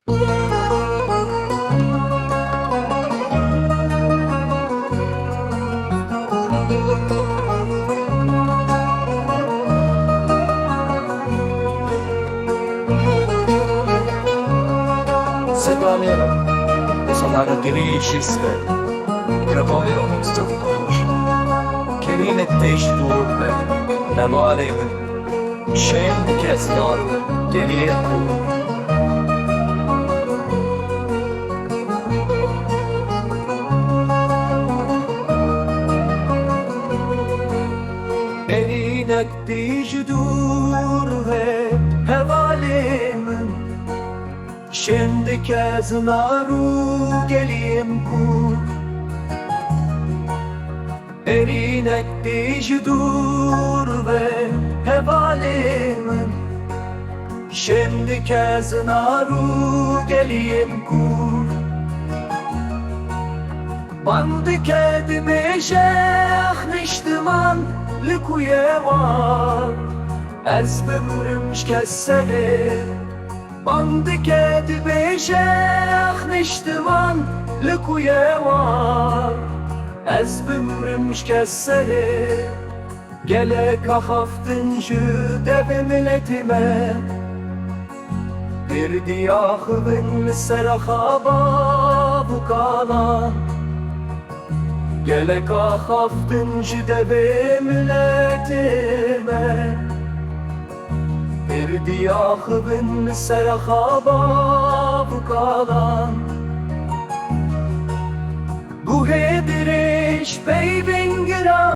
Sedanie sonare dirigiste Gravoio stufos Kerine teşhurbe Nemo aleyhim Şeyin kesnan Geriye Elinek dicdur ve hevalimin Şimdi kez naru gelim kur Elinek dicdur ve hevalimin Şimdi kez naru gelim kur Bandı kedime şeyh niştiman Likuye var Ez bümrümş kesseli Bandı kedime şeyh niştiman Likuye var Ez bümrümş kesseli Gelek ahaftınjı deve milletime Bir diyahın serahaba bu kalan Gelek ahaftınjı deve milletime Bir diyahın serahaba bu kalan Bu hediriş beybin gira